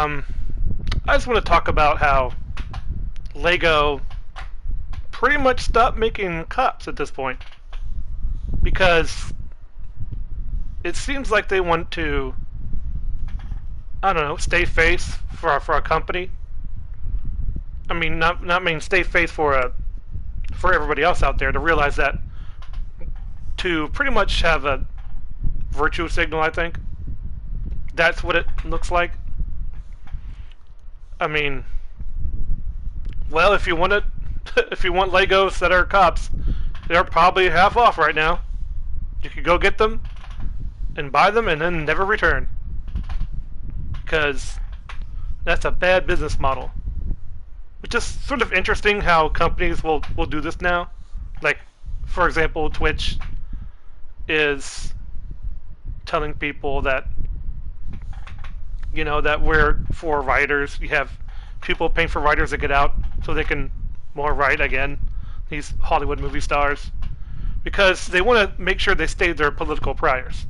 Um, I just want to talk about how Lego pretty much stopped making cups at this point because it seems like they want to, I don't know, stay face for a company. I mean, not mean stay face for everybody else out there to realize that to pretty much have a virtue signal. I think that's what it looks like. I mean, well, if you want it, if you want Legos that are cups, they're probably half off right now. You could go get them and buy them and then never return. Because that's a bad business model. It's just sort of interesting how companies will do this now. Like, for example, Twitch is telling people that, that we're for writers. You have people paying for writers to get out so they can more write again. These Hollywood movie stars. Because they want to make sure they stay their political priors.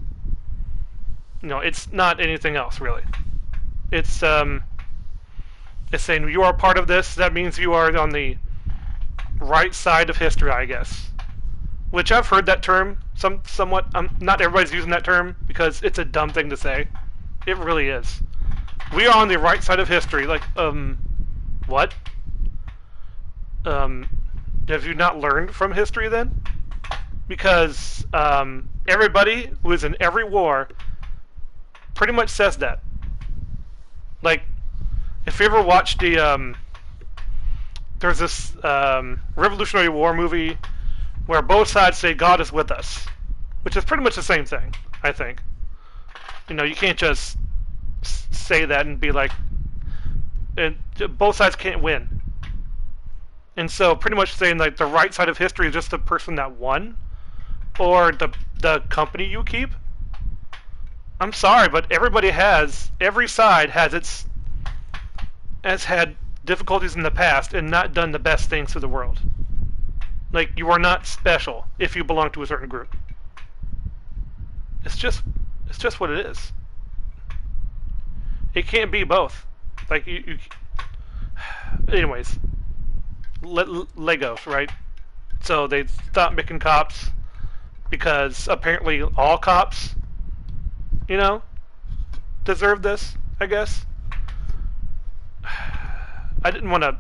It's not anything else, really. It's saying you are part of this. That means you are on the right side of history, I guess. Which I've heard that term somewhat. Not everybody's using that term because it's a dumb thing to say. It really is. We are on the right side of history. Like, what? Have you not learned from history then? Because everybody who is in every war pretty much says that. Like, if you ever watched there's this Revolutionary War movie where both sides say God is with us, which is pretty much the same thing, I think. You can't just say that and be like, and both sides can't win. And so pretty much saying like the right side of history is just the person that won, or the company you keep. I'm sorry, but every side has had difficulties in the past and not done the best things to the world. Like, you are not special if you belong to a certain group. It's just what it is. It can't be both. Like, anyways, Legos, right? So they stopped making cops because apparently all cops, deserve this, I guess. I didn't want to.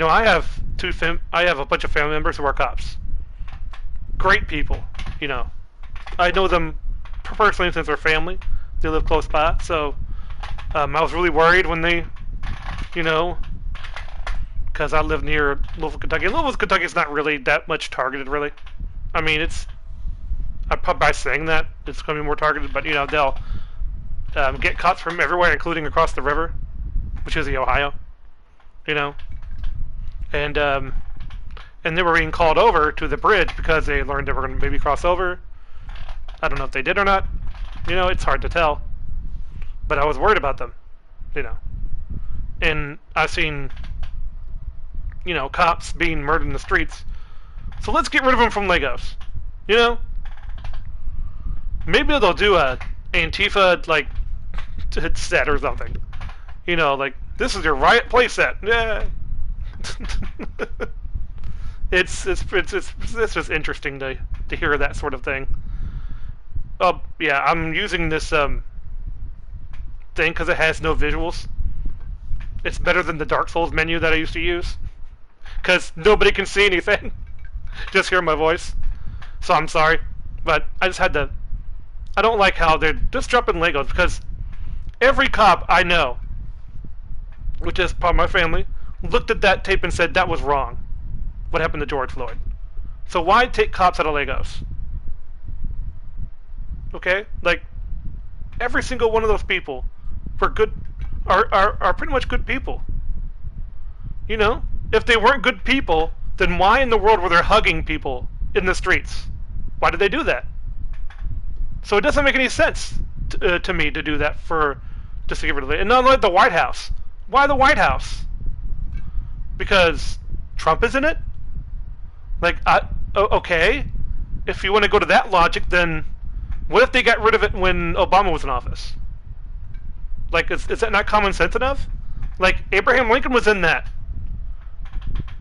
I have I have a bunch of family members who are cops. Great people, I know them personally since they're family. They live close by, so I was really worried when they, because I live near Louisville, Kentucky. And Louisville, Kentucky is not really that much targeted, really. I mean, by saying that, it's going to be more targeted, but, they'll get cops from everywhere, including across the river, which is the Ohio, And they were being called over to the bridge because they learned they were going to maybe cross over. I don't know if they did or not. It's hard to tell. But I was worried about them, And I've seen, cops being murdered in the streets. So let's get rid of them from Legos. Maybe they'll do a Antifa, like, set or something. Like, this is your riot play set. Yeah. It's just interesting to hear that sort of thing. Oh yeah, I'm using this thing because it has no visuals. It's better than the Dark Souls menu that I used to use because nobody can see anything, just hear my voice. So I'm sorry, but I just had to. I don't like how they're just dropping Legos because every cop I know, which is part of my family, looked at that tape and said that was wrong. What happened to George Floyd? So why take cops out of Legos? Okay, like every single one of those people were good, are pretty much good people. If they weren't good people, then why in the world were they hugging people in the streets? Why did they do that? So it doesn't make any sense to me to do that just to get rid of it. And not like the White House. Why the White House? Because Trump is in it? Like, okay. If you want to go to that logic, then what if they got rid of it when Obama was in office? Like, is that not common sense enough? Like, Abraham Lincoln was in that.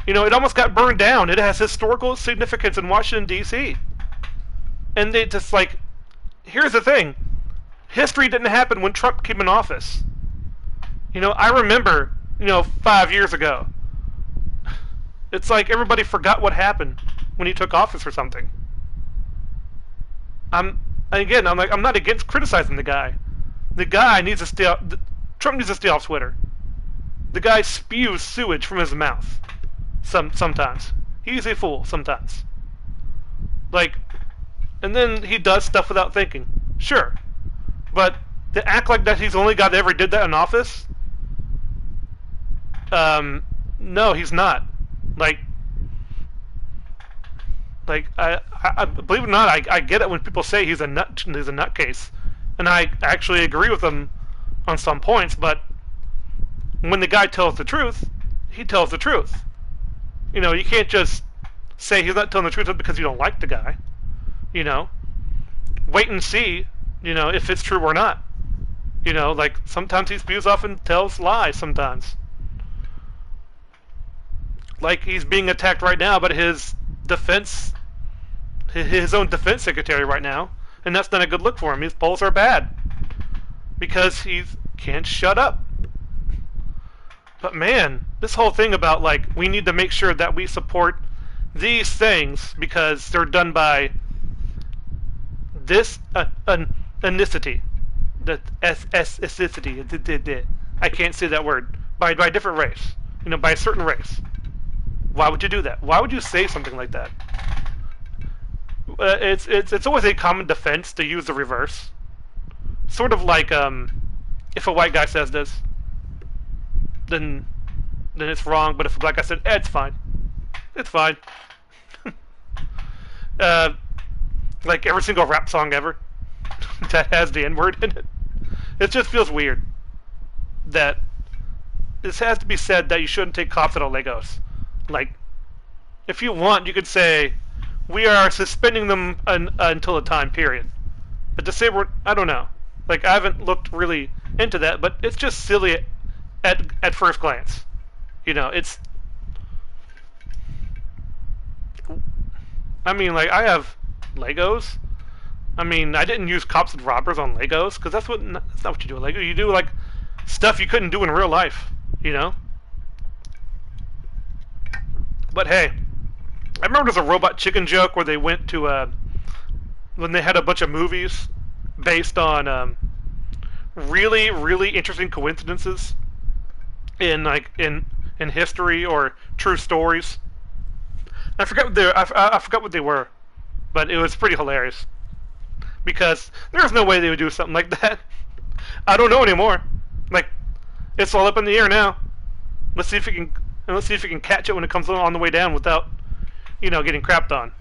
You know, it almost got burned down. It has historical significance in Washington, D.C. And they just, like, here's the thing. History didn't happen when Trump came in office. You know, I remember, 5 years ago. It's like everybody forgot what happened when he took office or something. I'm not against criticizing the guy. The guy needs to stay off, Trump needs to stay off Twitter. The guy spews sewage from his mouth. Sometimes. He's a fool sometimes. Like, and then he does stuff without thinking. Sure. But to act like that he's the only guy that ever did that in office? No, he's not. Like I believe it or not, I get it when people say he's a nutcase, and I actually agree with them on some points. But when the guy tells the truth, he tells the truth. You know, you can't just say he's not telling the truth because you don't like the guy. You know, wait and see. You know, if it's true or not. You know, like sometimes he spews off and tells lies. Sometimes. Like he's being attacked right now, but his own defense secretary right now, and that's not a good look for him. His polls are bad because he can't shut up. But man, this whole thing about like we need to make sure that we support these things because they're done by this ethnicity, the ethnicity. I can't say that word by a different race. You know, by a certain race. Why would you do that? Why would you say something like that? It's always a common defense to use the reverse. Sort of like if a white guy says this, then it's wrong. But if a black guy said, it's fine. It's fine. Like every single rap song ever that has the N-word in it. It just feels weird that this has to be said that you shouldn't take cops out of Legos. Like, if you want, you could say, we are suspending them until a time period. But to say I don't know. Like, I haven't looked really into that, but it's just silly at first glance. You know, it's... I mean, like, I have Legos. I mean, I didn't use cops and robbers on Legos, because that's not what you do with Lego. You do, like, stuff you couldn't do in real life, you know? But hey, I remember there's a Robot Chicken joke where they went to when they had a bunch of movies based on really, really interesting coincidences in history or true stories. I forgot what they were, but it was pretty hilarious because there's no way they would do something like that. I don't know anymore. Like, it's all up in the air now. Let's see if we can catch it when it comes on the way down without, getting crapped on.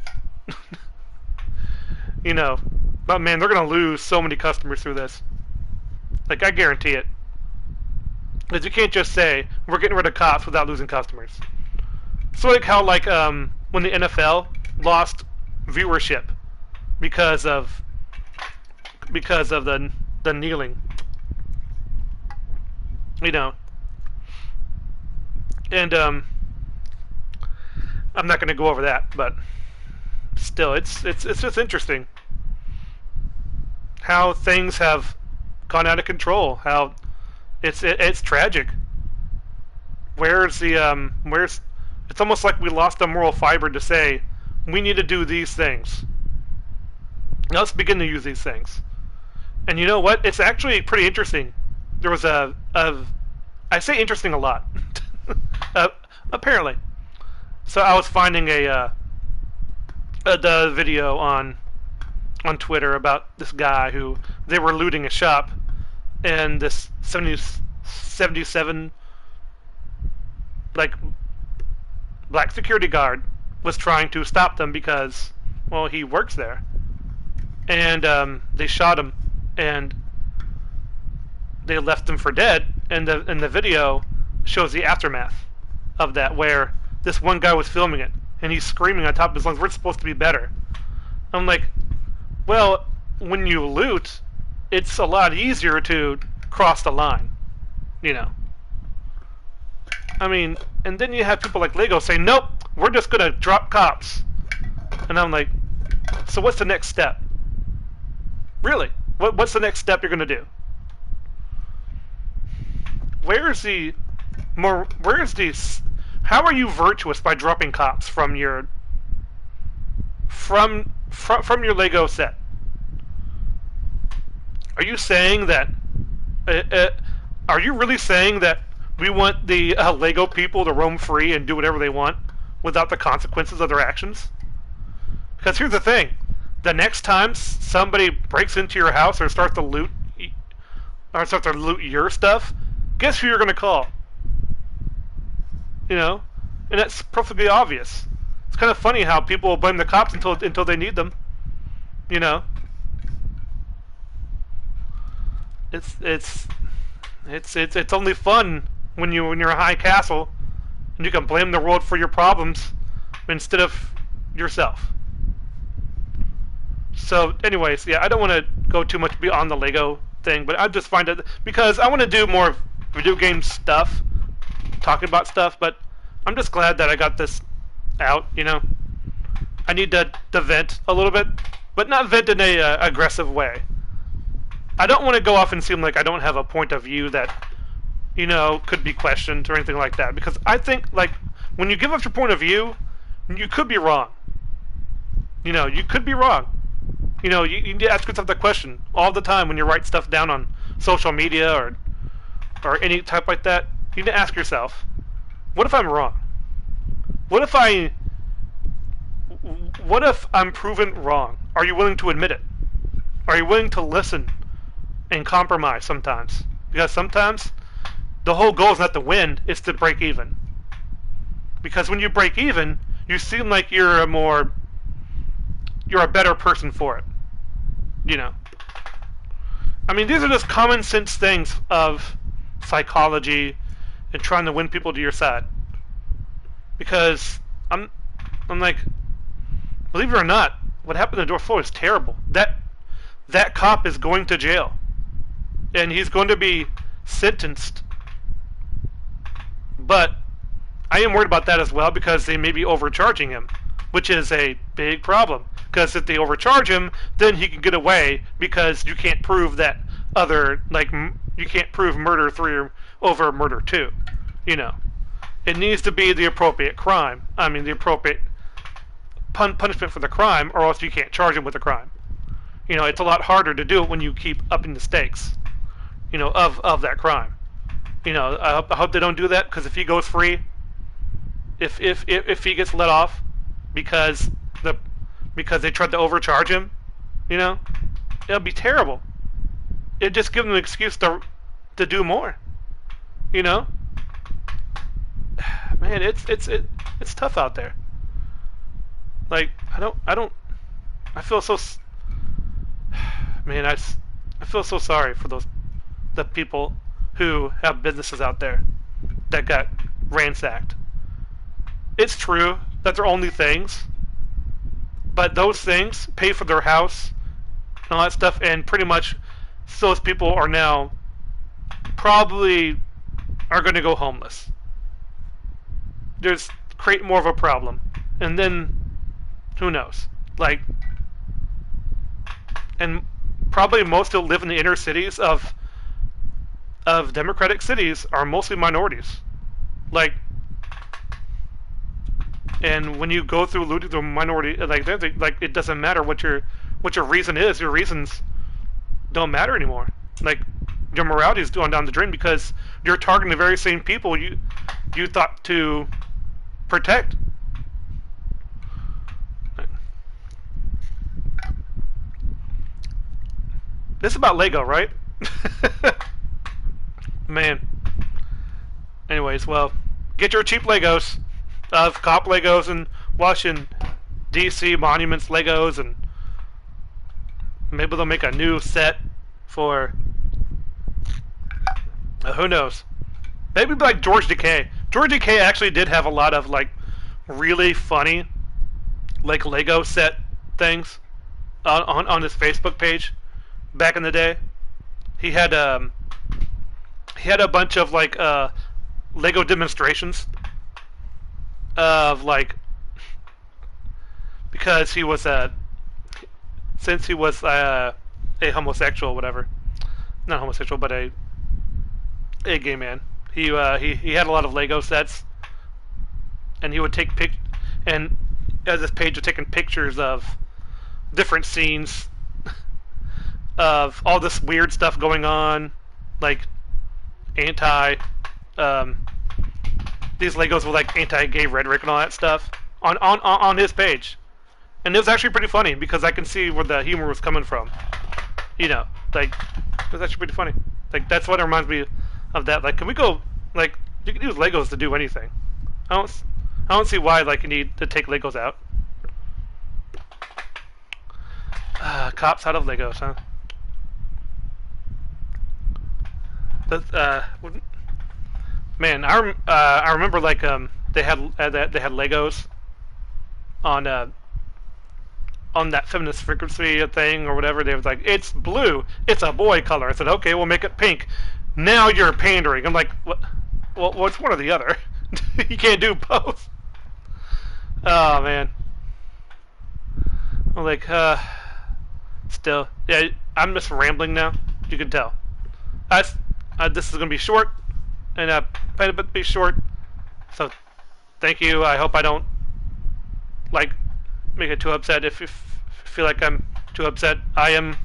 But man, they're gonna lose so many customers through this. Like, I guarantee it. Because you can't just say we're getting rid of cops without losing customers. It's like how when the NFL lost viewership because of the kneeling. And I'm not going to go over that, but still, it's just interesting how things have gone out of control. How it's tragic. It's almost like we lost the moral fiber to say we need to do these things. Now let's begin to use these things. And you know what? It's actually pretty interesting. There was I say interesting a lot. Apparently. So I was finding the video on Twitter about this guy who they were looting a shop, and this 77 black security guard was trying to stop them because, well, he works there, and they shot him and they left him for dead. And the video shows the aftermath of that, where this one guy was filming it and he's screaming on top of his lungs, "We're supposed to be better." I'm like, well, when you loot, it's a lot easier to cross the line. You know. I mean, and then you have people like Lego say, nope, we're just gonna drop cops. And I'm like, so what's the next step? Really? What's the next step you're gonna do? Where's the how are you virtuous by dropping cops from your Lego set? Are you saying that are you really saying that we want the Lego people to roam free and do whatever they want without the consequences of their actions? Because here's the thing. The next time somebody breaks into your house or starts to loot your stuff, guess who you're going to call? You know? And that's perfectly obvious. It's kind of funny how people will blame the cops until they need them. You know? It's only fun when you're a high castle and you can blame the world for your problems instead of yourself. So anyways, yeah, I don't want to go too much beyond the Lego thing, but I just find it because I want to do more video game stuff, talking about stuff, but I'm just glad that I got this out, you know. I need to vent a little bit, but not vent in a aggressive way. I don't want to go off and seem like I don't have a point of view that, you know, could be questioned or anything like that, because I think, like, when you give up your point of view, you could be wrong. You know, you could be wrong. You know, you need to ask yourself that question all the time when you write stuff down on social media or any type like that. You need to ask yourself, what if I'm wrong? What if I'm proven wrong? Are you willing to admit it? Are you willing to listen and compromise sometimes? Because sometimes the whole goal is not to win, it's to break even. Because when you break even, you seem like you're a better person for it. You know. I mean, these are just common sense things of psychology and trying to win people to your side. Because I'm like, believe it or not, what happened to Door 4 is terrible. That cop is going to jail. And he's going to be sentenced. But I am worried about that as well because they may be overcharging him, which is a big problem. Because if they overcharge him, then he can get away because you can't prove that you can't prove murder 3 over murder 2. You know. It needs to be the appropriate crime. I mean, the appropriate punishment for the crime, or else you can't charge him with the crime. You know, it's a lot harder to do it when you keep upping the stakes, you know, of that crime. You know, I hope they don't do that, because if he goes free, if he gets let off because they tried to overcharge him, you know, it'll be terrible. It'd just give them an excuse to do more. You know, man, it's tough out there. Like I feel so. Man, I feel so sorry for the people who have businesses out there that got ransacked. It's true that they're only things, but those things pay for their house and all that stuff, and pretty much those people are now probably are going to go homeless. There's create more of a problem, and then who knows? Like, and probably most who live in the inner cities of democratic cities are mostly minorities. Like, and when you go through looting the minority, like it doesn't matter what your reason is. Your reasons don't matter anymore. Like, your morality is going down the drain because you're targeting the very same people you thought to protect. This is about Lego, right? Man. Anyways, well, get your cheap Legos of cop Legos and Washington DC Monuments Legos, and maybe they'll make a new set for who knows. Maybe like George Decay. George Decay actually did have a lot of like really funny like Lego set things on his Facebook page back in the day. he had he had a bunch of like Lego demonstrations of like, because he was since he was a homosexual, whatever, not homosexual, but a gay man. He had a lot of Lego sets, and he would take and as this page of taking pictures of different scenes of all this weird stuff going on, like anti these Legos with like anti-gay rhetoric and all that stuff on his page, and it was actually pretty funny because I can see where the humor was coming from. You know, like it was actually pretty funny. Like that's what it reminds me of. That like, can we go like you can use Legos to do anything. I don't see why like you need to take Legos out. Cops out of Legos, huh? Man, I remember like they had Legos on that Feminist Frequency thing or whatever. They was like, it's blue, it's a boy color. I said, okay, we'll make it pink. Now you're pandering. I'm like, what? Well, what's one or the other? You can't do both. Oh man. I'm like, still, yeah. I'm just rambling now. You can tell. This is gonna be short, and plan to be short. So, thank you. I hope I don't like make it too upset. If you feel like I'm too upset, I am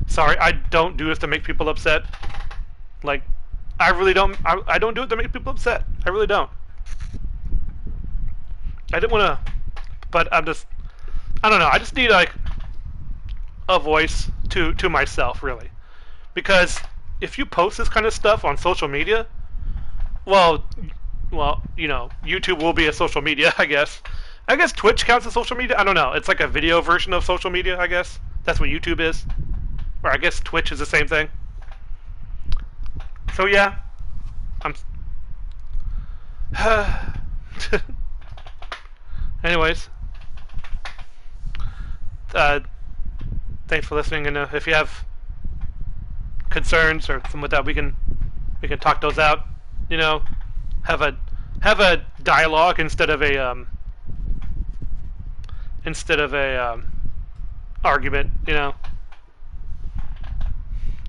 sorry. I don't do this to make people upset. Like, I really don't. I don't do it to make people upset. I really don't. I didn't want to, but I don't know. I just need like a voice to myself, really, because if you post this kind of stuff on social media, well, you know, YouTube will be a social media, I guess. I guess Twitch counts as social media. I don't know. It's like a video version of social media, I guess. That's what YouTube is. Or I guess Twitch is the same thing. So yeah, anyways, thanks for listening, and if you have concerns or something like that, we can talk those out. You know, have a dialogue instead of a argument. You know,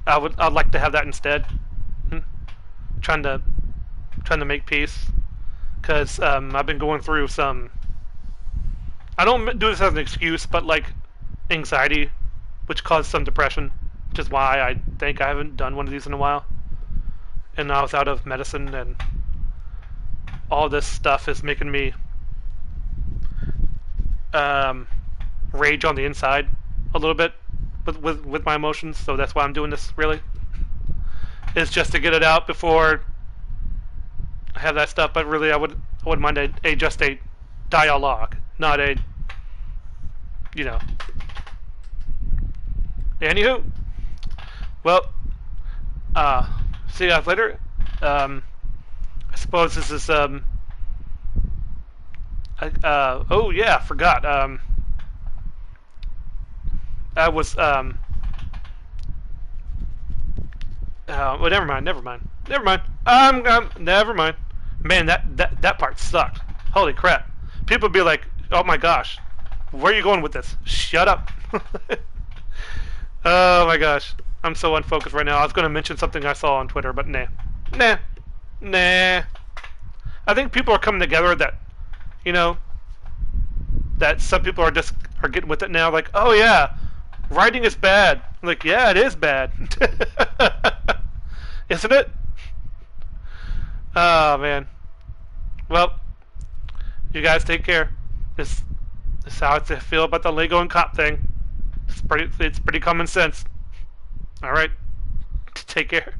I'd like to have that instead. Trying to make peace, because I've been going through some. I don't do this as an excuse, but like anxiety, which caused some depression, which is why I think I haven't done one of these in a while. And I was out of medicine, and all this stuff is making me rage on the inside a little bit with my emotions. So that's why I'm doing this. Really, is just to get it out before I have that stuff. But really, I wouldn't mind just a dialogue, not a, you know. Anywho, well, see you guys later. I suppose this is oh yeah, I forgot. I was well, never mind. Never mind. Man, that part sucked. Holy crap! People be like, "Oh my gosh, where are you going with this? Shut up." Oh my gosh, I'm so unfocused right now. I was going to mention something I saw on Twitter, but nah. I think people are coming together that, you know, that some people are getting with it now. Like, oh yeah, writing is bad. I'm like, yeah, it is bad. Isn't it? Oh man. Well, you guys take care. This is how I feel about the Lego and cop thing. It's pretty common sense. All right. Take care.